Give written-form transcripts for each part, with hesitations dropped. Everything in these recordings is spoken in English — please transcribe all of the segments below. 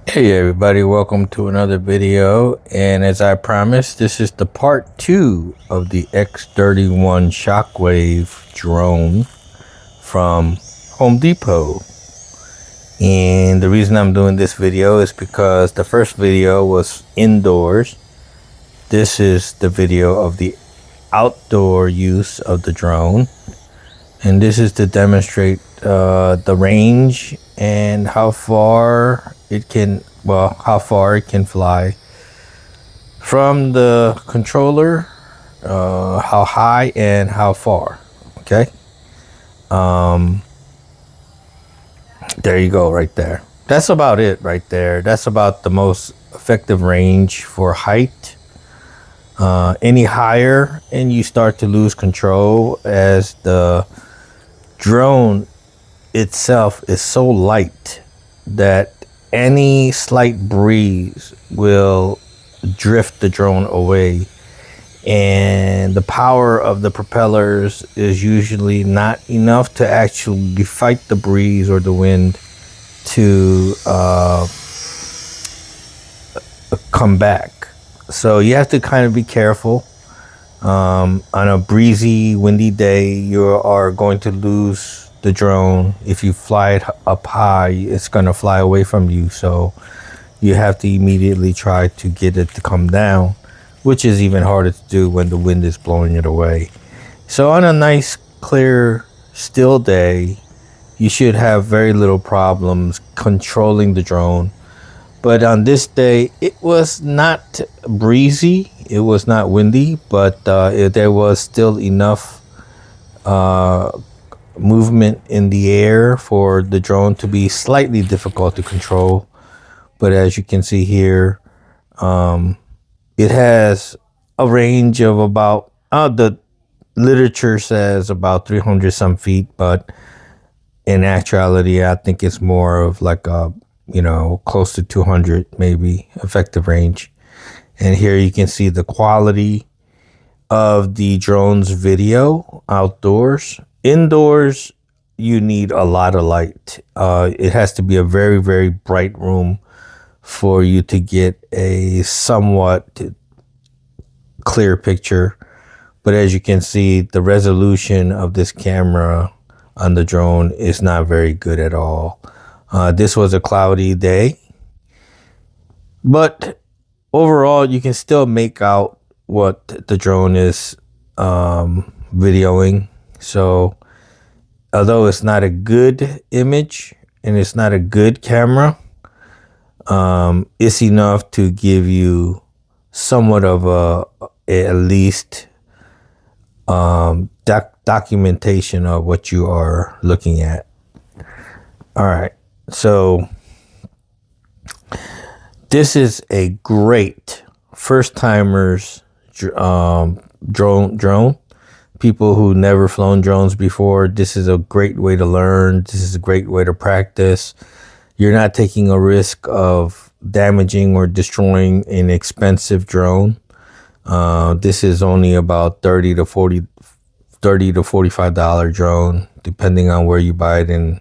Hey everybody, welcome to another video, and as I promised, this is the part 2 of the X-31 Shockwave drone from Home Depot. And the reason I'm doing this video is because the first video was indoors. This is the video of the outdoor use of the drone, and this is to demonstrate the range and how far it can fly from the controller, how high and how far. Okay, there you go, right there. That's about it right there. That's about the most effective range for height. Any higher and you start to lose control, as the drone itself is so light that any slight breeze will drift the drone away, and the power of the propellers is usually not enough to actually fight the breeze or the wind to come back. So you have to kind of be careful. On a breezy, windy day, you are going to lose the drone. If you fly it up high, it's going to fly away from you. So you have to immediately try to get it to come down, which is even harder to do when the wind is blowing it away. So on a nice, clear, still day, you should have very little problems controlling the drone. But on this day, it was not breezy, it was not windy, but there was still enough movement in the air for the drone to be slightly difficult to control. But as you can see here, it has a range of about, the literature says about 300 some feet, but in actuality, I think it's more of like a, close to 200 maybe effective range. And here you can see the quality of the drone's video outdoors. Indoors, you need a lot of light. It has to be a very, very bright room for you to get a somewhat clear picture. But as you can see, the resolution of this camera on the drone is not very good at all. This was a cloudy day, but overall you can still make out what the drone is videoing. So although it's not a good image and it's not a good camera, it's enough to give you somewhat of at least documentation of what you are looking at. All right, so this is a great first timers drone. People who never flown drones before, this is a great way to learn. This is a great way to practice. You're not taking a risk of damaging or destroying an expensive drone. This is only about $30 to $45 drone, depending on where you buy it and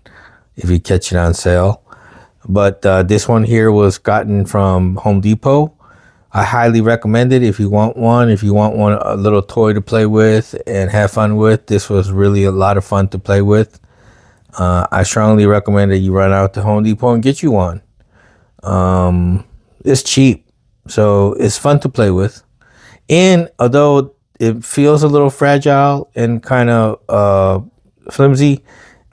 if you catch it on sale. But this one here was gotten from Home Depot. I highly recommend it if you want one. If you want one, a little toy to play with and have fun with, this was really a lot of fun to play with. I strongly recommend that you run out to Home Depot and get you one. It's cheap, so it's fun to play with. And although it feels a little fragile and kind of flimsy,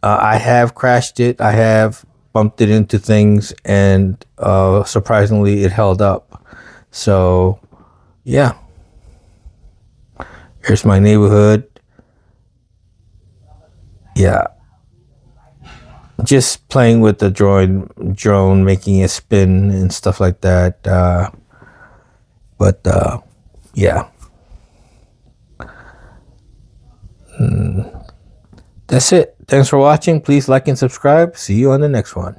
I have crashed it. I have bumped it into things, and surprisingly, it held up. So, yeah. Here's my neighborhood. Yeah. Just playing with the drone, making it spin and stuff like that. Yeah. That's it. Thanks for watching. Please like and subscribe. See you on the next one.